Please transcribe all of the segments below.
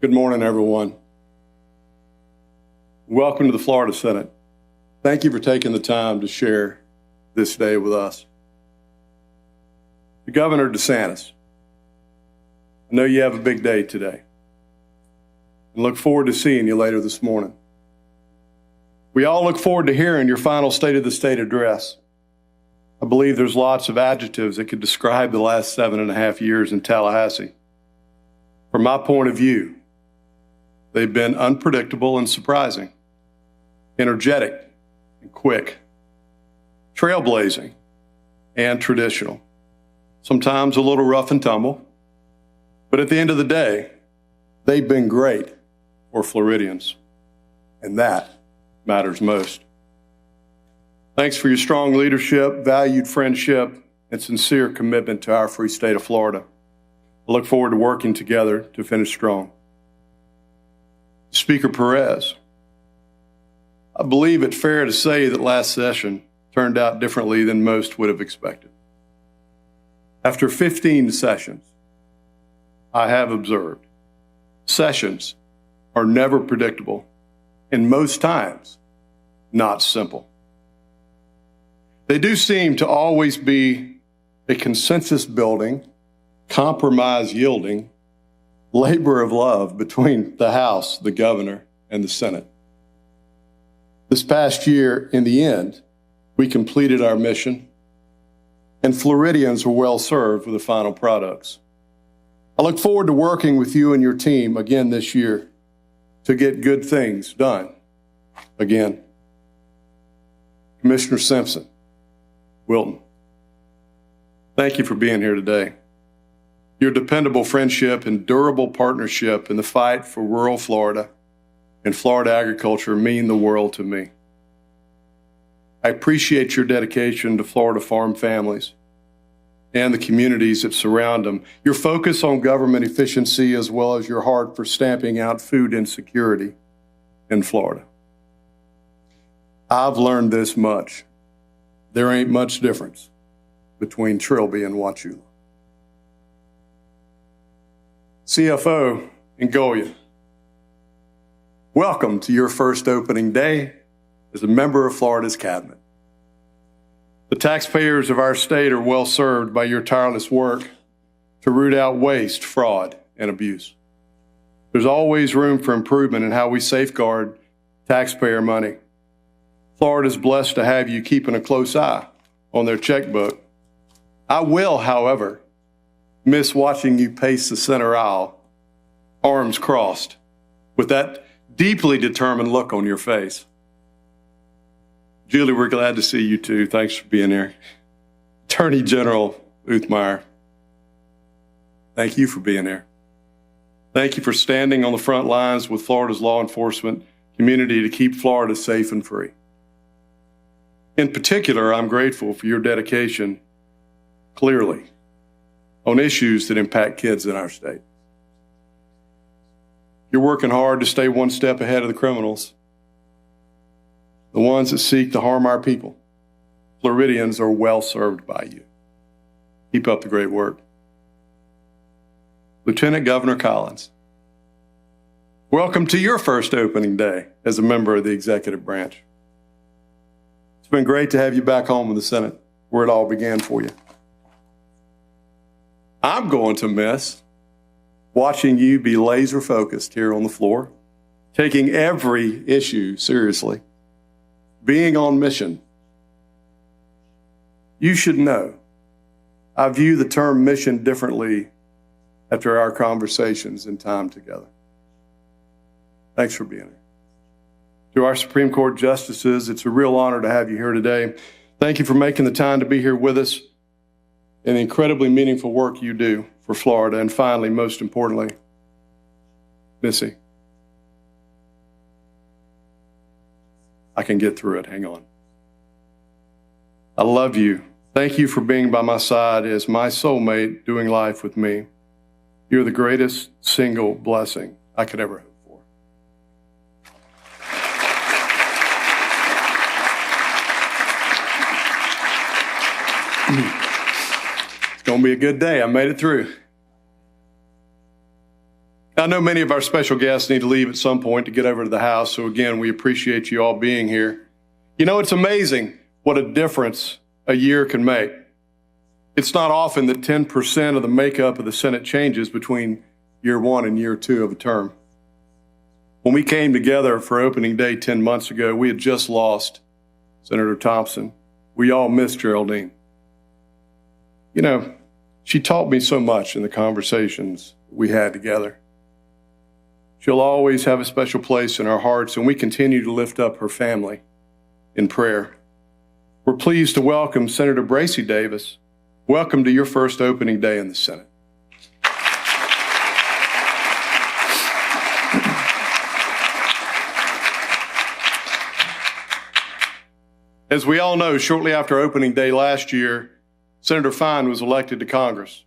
Good morning, everyone. Welcome to the Florida Senate. Thank you for taking the time to share this day with us. To Governor DeSantis, I know you have a big day today, and look forward to seeing you later this morning. We all look forward to hearing your final State of the State address. I believe there's lots of adjectives that could describe the last 7.5 years in Tallahassee. From my point of view, they've been unpredictable and surprising, energetic and quick, trailblazing and traditional, sometimes a little rough and tumble, but at the end of the day, they've been great for Floridians, and that matters most. Thanks for your strong leadership, valued friendship, and sincere commitment to our free state of Florida. I look forward to working together to finish strong. Speaker Perez, I believe it's fair to say that last session turned out differently than most would have expected. After 15 sessions, I have observed sessions are never predictable and most times not simple. They do seem to always be a consensus building, compromise yielding, labor of love between the House, the governor, and the Senate. This past year, in the end, we completed our mission, and Floridians were well served with the final products. I look forward to working with you and your team again this year to get good things done again. Commissioner Simpson, Wilton, thank you for being here today. Your dependable friendship and durable partnership in the fight for rural Florida and Florida agriculture mean the world to me. I appreciate your dedication to Florida farm families and the communities that surround them, your focus on government efficiency, as well as your heart for stamping out food insecurity in Florida. I've learned this much. There ain't much difference between Trilby and Wauchula. CFO Ngolia, welcome to your first opening day as a member of Florida's cabinet. The taxpayers of our state are well served by your tireless work to root out waste, fraud, and abuse. There's always room for improvement in how we safeguard taxpayer money. Florida's blessed to have you keeping a close eye on their checkbook. I will, however, miss watching you pace the center aisle, arms crossed, with that deeply determined look on your face. Julie, we're glad to see you too. Thanks for being here. Attorney General Uthmeyer, thank you for being here. Thank you for standing on the front lines with Florida's law enforcement community to keep Florida safe and free. In particular, I'm grateful for your dedication, clearly, on issues that impact kids in our state. You're working hard to stay one step ahead of the criminals, the ones that seek to harm our people. Floridians are well served by you. Keep up the great work. Lieutenant Governor Collins, welcome to your first opening day as a member of the executive branch. It's been great to have you back home in the Senate, where it all began for you. I'm going to miss watching you be laser focused here on the floor, taking every issue seriously, being on mission. You should know, I view the term mission differently after our conversations and time together. Thanks for being here. To our Supreme Court justices, it's a real honor to have you here today. Thank you for making the time to be here with us and the incredibly meaningful work you do for Florida. And finally, most importantly, Missy, I can get through it. Hang on. I love you. Thank you for being by my side as my soulmate doing life with me. You're the greatest single blessing I could ever hope for. It's going to be a good day. I made it through. I know many of our special guests need to leave at some point to get over to the house, so again, we appreciate you all being here. You know, it's amazing what a difference a year can make. It's not often that 10% of the makeup of the Senate changes between year one and year two of a term. When we came together for opening day 10 months ago, we had just lost Senator Thompson. We all missed Geraldine. You know, she taught me so much in the conversations we had together. She'll always have a special place in our hearts, and we continue to lift up her family in prayer. We're pleased to welcome Senator Bracy Davis. Welcome to your first opening day in the Senate. As we all know, shortly after opening day last year, Senator Fine was elected to Congress.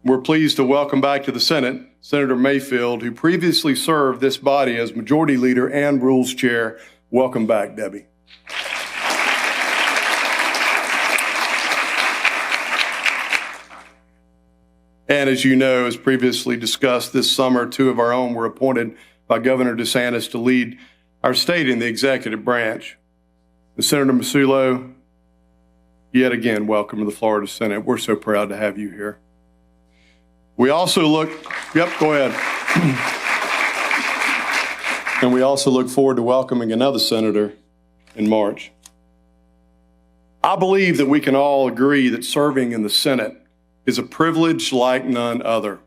We're pleased to welcome back to the Senate Senator Mayfield, who previously served this body as Majority Leader and Rules Chair. Welcome back, Debbie. And as you know, as previously discussed this summer, two of our own were appointed by Governor DeSantis to lead our state in the executive branch. And Senator Masulo, yet again, welcome to the Florida Senate. We're so proud to have you here. We also look, go ahead. And we also look forward to welcoming another senator in March. I believe that we can all agree that serving in the Senate is a privilege like none other.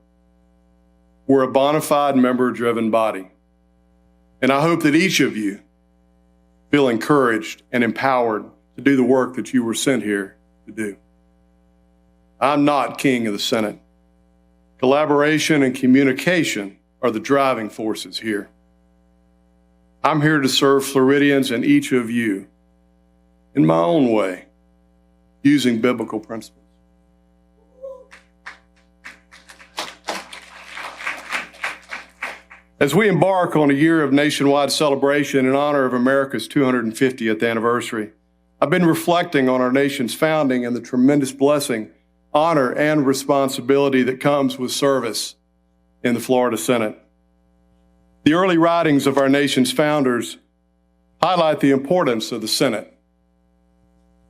We're a bona fide member-driven body. And I hope that each of you feel encouraged and empowered to do the work that you were sent here to do. I'm not king of the Senate. Collaboration and communication are the driving forces here. I'm here to serve Floridians and each of you in my own way, using biblical principles. As we embark on a year of nationwide celebration in honor of America's 250th anniversary, I've been reflecting on our nation's founding and the tremendous blessing, honor, and responsibility that comes with service in the Florida Senate. The early writings of our nation's founders highlight the importance of the Senate.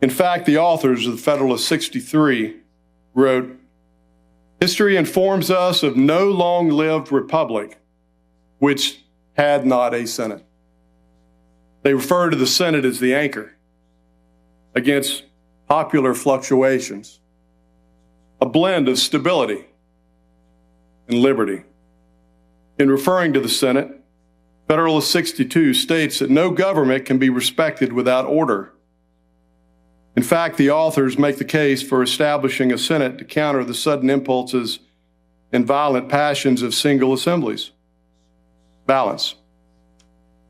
In fact, the authors of the Federalist 63 wrote, "History informs us of no long-lived republic which had not a Senate." They refer to the Senate as the anchor against popular fluctuations, a blend of stability and liberty. In referring to the Senate, Federalist 62 states that no government can be respected without order. In fact, the authors make the case for establishing a Senate to counter the sudden impulses and violent passions of single assemblies. Balance.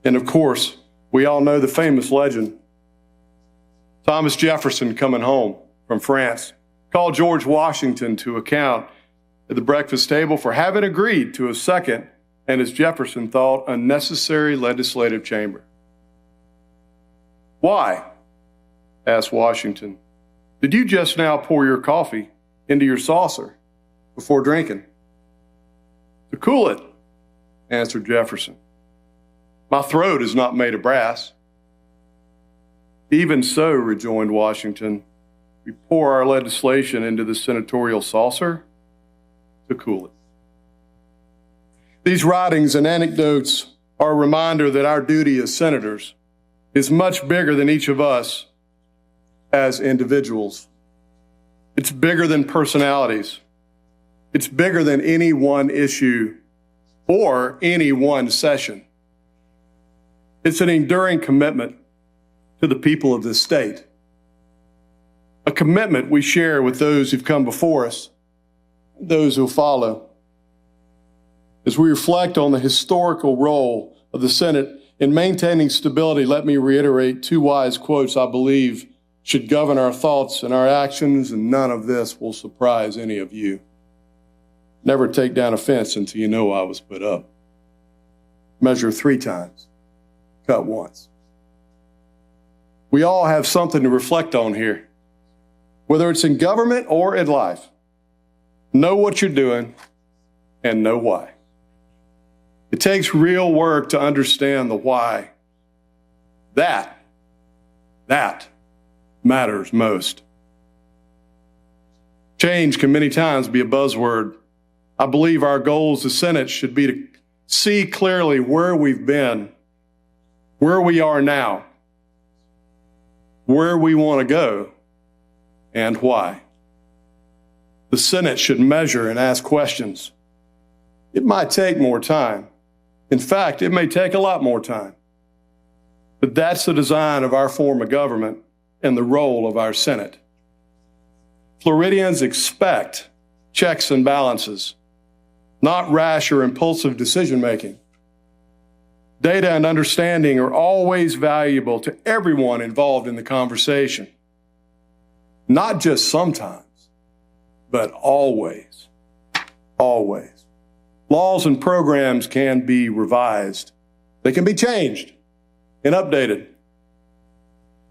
And of course, we all know the famous legend. Thomas Jefferson, coming home from France, called George Washington to account at the breakfast table for having agreed to a second, and as Jefferson thought, unnecessary legislative chamber. "Why?" asked Washington. "Did you just now pour your coffee into your saucer before drinking?" "To cool it," answered Jefferson. "My throat is not made of brass." "Even so," rejoined Washington, "we pour our legislation into the senatorial saucer to cool it." These writings and anecdotes are a reminder that our duty as senators is much bigger than each of us as individuals. It's bigger than personalities. It's bigger than any one issue or any one session. It's an enduring commitment to the people of this state, a commitment we share with those who've come before us, those who follow. As we reflect on the historical role of the Senate in maintaining stability, let me reiterate two wise quotes I believe should govern our thoughts and our actions, and none of this will surprise any of you. Never take down a fence until you know I was put up. Measure 3 times, cut once. We all have something to reflect on here, whether it's in government or in life. Know what you're doing and know why. It takes real work to understand the why. That matters most. Change can many times be a buzzword. I believe our goal as the Senate should be to see clearly where we've been, where we are now, where we want to go, and why. The Senate should measure and ask questions. It might take more time. In fact, it may take a lot more time. But that's the design of our form of government and the role of our Senate. Floridians expect checks and balances, not rash or impulsive decision-making. Data and understanding are always valuable to everyone involved in the conversation. Not just sometimes, but always. Always. Laws and programs can be revised. They can be changed and updated.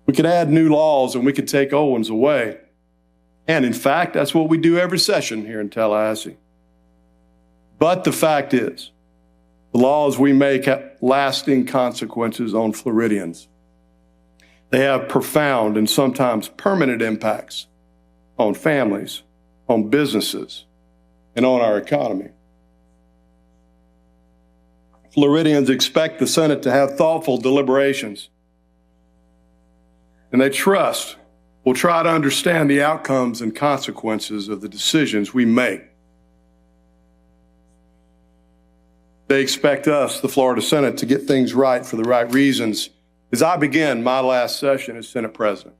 We could add new laws and we could take old ones away. And in fact, that's what we do every session here in Tallahassee. But the fact is, the laws we make have lasting consequences on Floridians. They have profound and sometimes permanent impacts on families, on businesses, and on our economy. Floridians expect the Senate to have thoughtful deliberations, and they trust we'll try to understand the outcomes and consequences of the decisions we make. They expect us, the Florida Senate, to get things right for the right reasons. As I begin my last session as Senate President,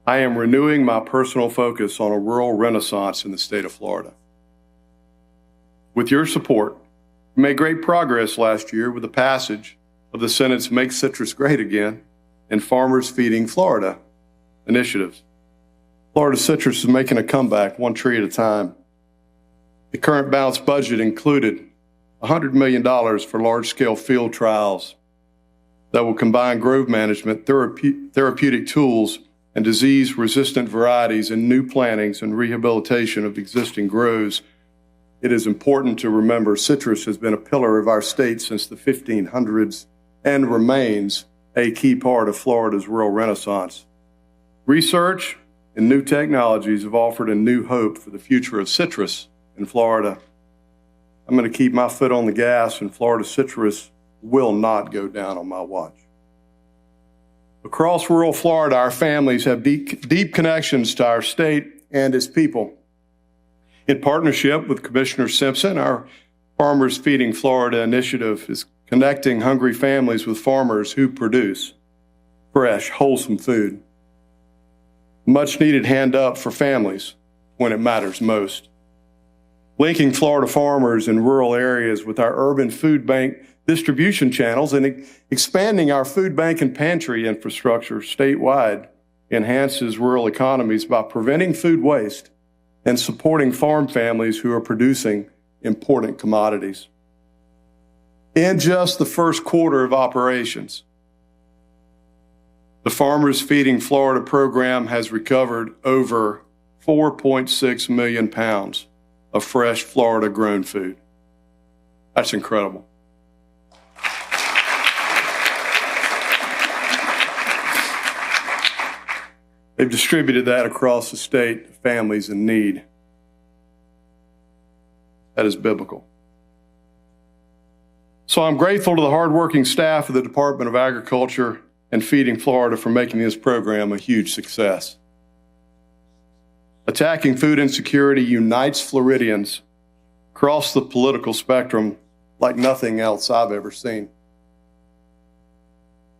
I am renewing my personal focus on a rural renaissance in the state of Florida. With your support, we made great progress last year with the passage of the Senate's Make Citrus Great Again and Farmers Feeding Florida initiatives. Florida citrus is making a comeback, one tree at a time. The current balanced budget included $100 million for large-scale field trials that will combine grove management, therapeutic tools, and disease-resistant varieties in new plantings and rehabilitation of existing groves. It is important to remember citrus has been a pillar of our state since the 1500s and remains a key part of Florida's rural renaissance. Research and new technologies have offered a new hope for the future of citrus in Florida. I'm going to keep my foot on the gas, and Florida citrus will not go down on my watch. Across rural Florida, our families have deep connections to our state and its people. In partnership with Commissioner Simpson, our Farmers Feeding Florida initiative is connecting hungry families with farmers who produce fresh, wholesome food. Much needed hand up for families when it matters most. Linking Florida farmers in rural areas with our urban food bank distribution channels and expanding our food bank and pantry infrastructure statewide enhances rural economies by preventing food waste and supporting farm families who are producing important commodities. In just the first quarter of operations, the Farmers Feeding Florida program has recovered over 4.6 million pounds of fresh Florida-grown food. That's incredible. They've distributed that across the state to families in need. That is biblical. So I'm grateful to the hardworking staff of the Department of Agriculture and Feeding Florida for making this program a huge success. Attacking food insecurity unites Floridians across the political spectrum like nothing else I've ever seen.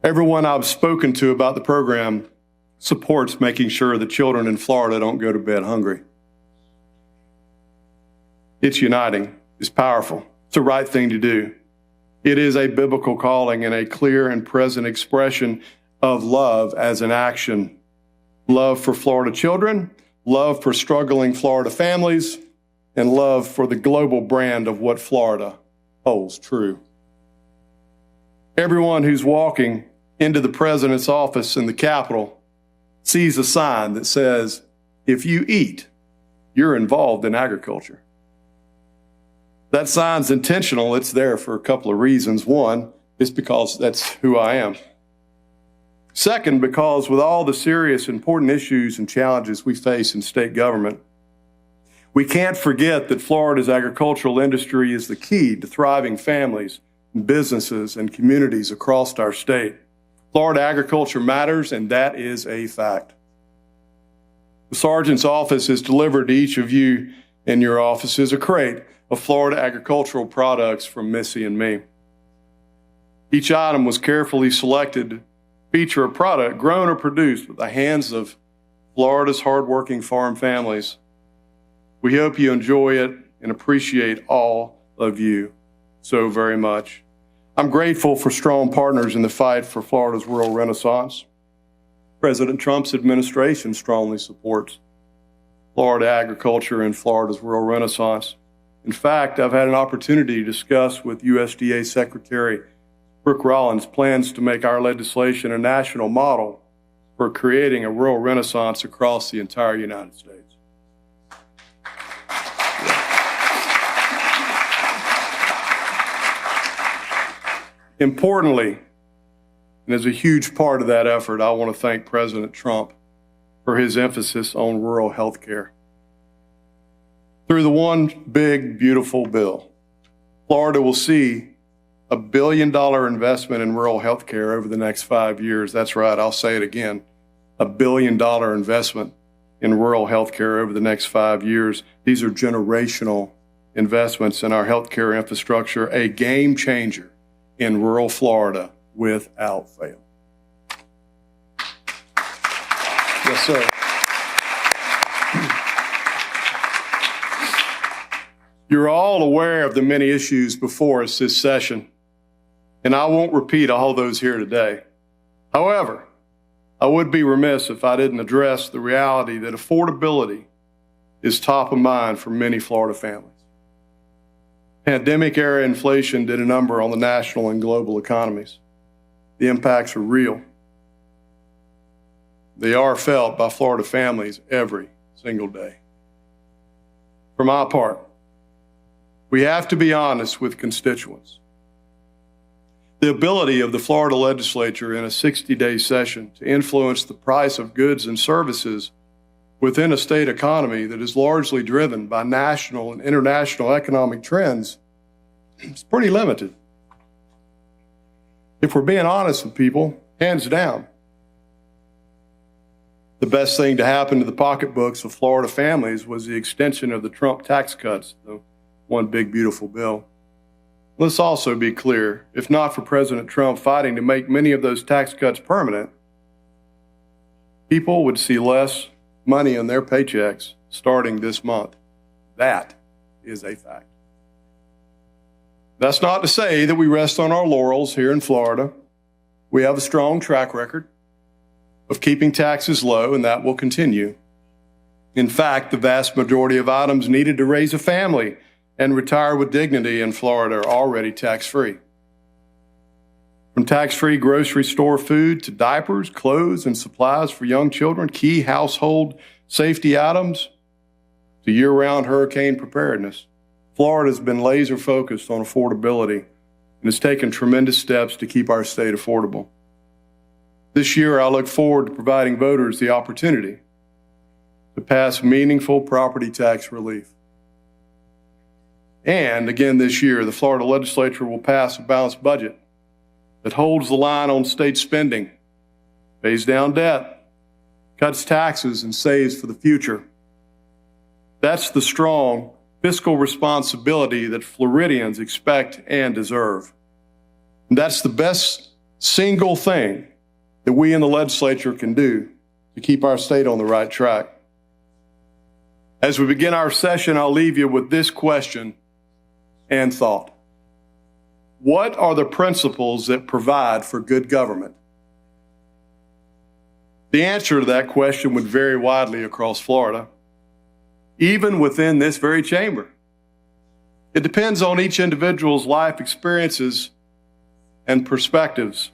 Everyone I've spoken to about the program supports making sure that children in Florida don't go to bed hungry. It's uniting. It's powerful. It's the right thing to do. It is a biblical calling and a clear and present expression of love as an action. Love for Florida children, love for struggling Florida families, and love for the global brand of what Florida holds true. Everyone who's walking into the president's office in the Capitol sees a sign that says, if you eat, you're involved in agriculture. That sign's intentional. It's there for a couple of reasons. One, it's because that's who I am. Second, because with all the serious, important issues and challenges we face in state government, we can't forget that Florida's agricultural industry is the key to thriving families, and businesses, and communities across our state. Florida agriculture matters, and that is a fact. The Sergeant's office has delivered to each of you in your offices a crate of Florida agricultural products from Missy and me. Each item was carefully selected to feature a product grown or produced with the hands of Florida's hardworking farm families. We hope you enjoy it and appreciate all of you so very much. I'm grateful for strong partners in the fight for Florida's rural renaissance. President Trump's administration strongly supports Florida agriculture and Florida's rural renaissance. In fact, I've had an opportunity to discuss with USDA Secretary Brooke Rollins plans to make our legislation a national model for creating a rural renaissance across the entire United States. Importantly, and as a huge part of that effort, I want to thank President Trump for his emphasis on rural health care. Through the one big, beautiful bill, Florida will see a $1 billion investment in rural health care over the next 5 years. That's right, I'll say it again. A $1 billion investment in rural health care over the next 5 years. These are generational investments in our health care infrastructure, a game changer in rural Florida without fail. Yes, sir. You're all aware of the many issues before us this session, and I won't repeat all those here today. However, I would be remiss if I didn't address the reality that affordability is top of mind for many Florida families. Pandemic-era inflation did a number on the national and global economies. The impacts are real. They are felt by Florida families every single day. For my part, we have to be honest with constituents. The ability of the Florida legislature in a 60-day session to influence the price of goods and services within a state economy that is largely driven by national and international economic trends is pretty limited. If we're being honest with people, hands down, the best thing to happen to the pocketbooks of Florida families was the extension of the Trump tax cuts, the one big, beautiful bill. Let's also be clear, if not for President Trump fighting to make many of those tax cuts permanent, people would see less money in their paychecks starting this month. That is a fact. That's not to say that we rest on our laurels here in Florida. We have a strong track record of keeping taxes low, and that will continue. In fact, the vast majority of items needed to raise a family and retire with dignity in Florida are already tax-free. From tax-free grocery store food to diapers, clothes, and supplies for young children, key household safety items, to year-round hurricane preparedness, Florida's been laser-focused on affordability and has taken tremendous steps to keep our state affordable. This year, I look forward to providing voters the opportunity to pass meaningful property tax relief. And again this year, the Florida legislature will pass a balanced budget that holds the line on state spending, pays down debt, cuts taxes, and saves for the future. That's the strong fiscal responsibility that Floridians expect and deserve. And that's the best single thing that we in the legislature can do to keep our state on the right track. As we begin our session, I'll leave you with this question and thought. What are the principles that provide for good government? The answer to that question would vary widely across Florida, even within this very chamber. It depends on each individual's life experiences and perspectives.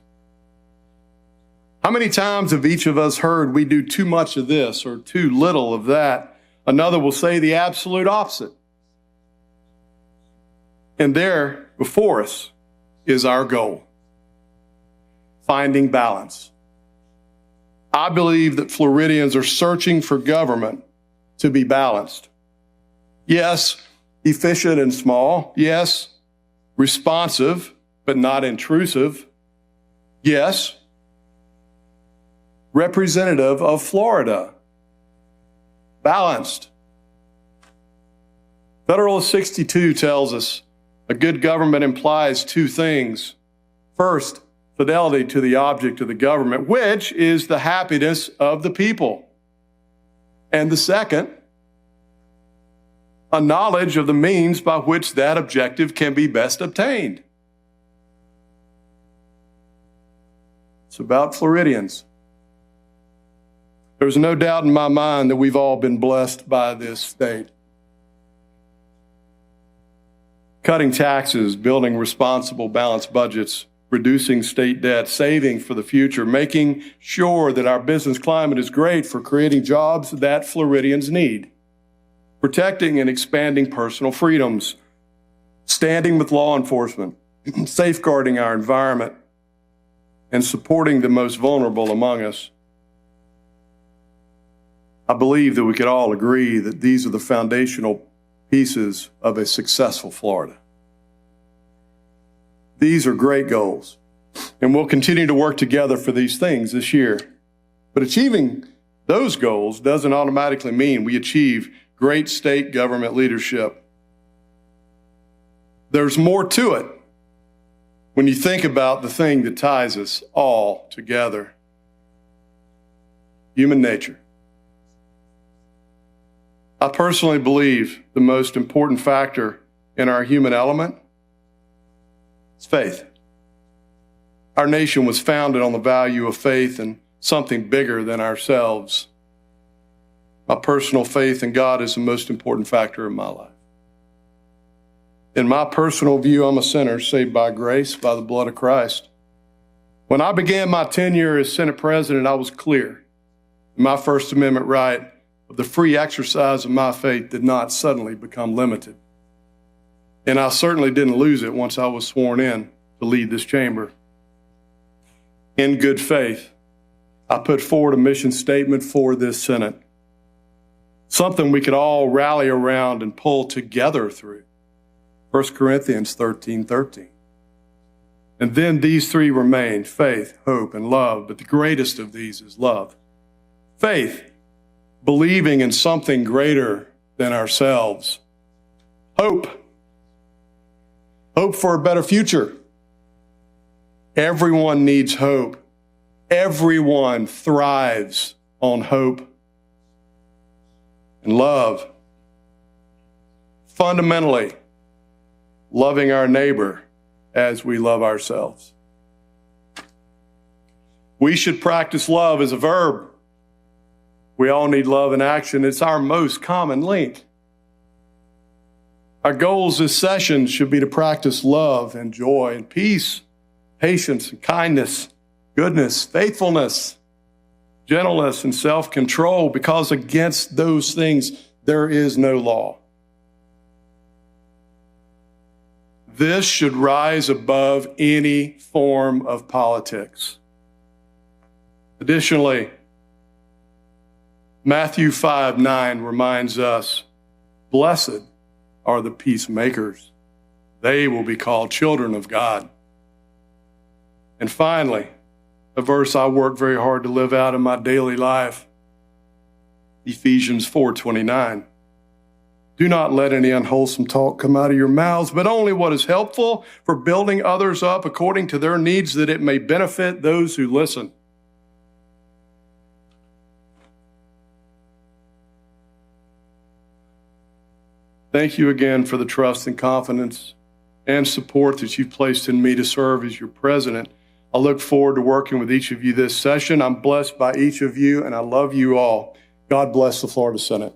How many times have each of us heard we do too much of this or too little of that? Another will say the absolute opposite. And there before us is our goal, finding balance. I believe that Floridians are searching for government to be balanced. Yes, efficient and small. Yes, responsive, but not intrusive. Yes, representative of Florida. Balanced. Federalist 62 tells us a good government implies two things. First, fidelity to the object of the government, which is the happiness of the people. And the second, a knowledge of the means by which that objective can be best obtained. It's about Floridians. There's no doubt in my mind that we've all been blessed by this state. Cutting taxes, building responsible, balanced budgets, reducing state debt, saving for the future, making sure that our business climate is great for creating jobs that Floridians need, protecting and expanding personal freedoms, standing with law enforcement, safeguarding our environment, and supporting the most vulnerable among us. I believe that we could all agree that these are the foundational pieces of a successful Florida. These are great goals, and we'll continue to work together for these things this year. But achieving those goals doesn't automatically mean we achieve great state government leadership. There's more to it when you think about the thing that ties us all together: human nature. I personally believe the most important factor in our human element is faith. Our nation was founded on the value of faith and something bigger than ourselves. My personal faith in God is the most important factor in my life. In my personal view, I'm a sinner saved by grace, by the blood of Christ. When I began my tenure as Senate President, I was clear. My First Amendment right of the free exercise of my faith did not suddenly become limited. And I certainly didn't lose it once I was sworn in to lead this chamber. In good faith, I put forward a mission statement for this Senate, something we could all rally around and pull together through. 1 Corinthians 13:13. And then these three remain: faith, hope, and love. But the greatest of these is love. Faith, believing in something greater than ourselves. Hope for a better future. Everyone needs hope. Everyone thrives on hope. And love, fundamentally, loving our neighbor as we love ourselves. We should practice love as a verb. We all need love in action. It's our most common link. Our goals this session should be to practice love and joy and peace, patience and kindness, goodness, faithfulness, gentleness, and self-control, because against those things there is no law. This should rise above any form of politics. Additionally, Matthew 5:9 reminds us, blessed are the peacemakers. They will be called children of God. And finally, a verse I work very hard to live out in my daily life, Ephesians 4:29. Do not let any unwholesome talk come out of your mouths, but only what is helpful for building others up according to their needs, that it may benefit those who listen. Thank you again for the trust and confidence and support that you've placed in me to serve as your president. I look forward to working with each of you this session. I'm blessed by each of you, and I love you all. God bless the Florida Senate.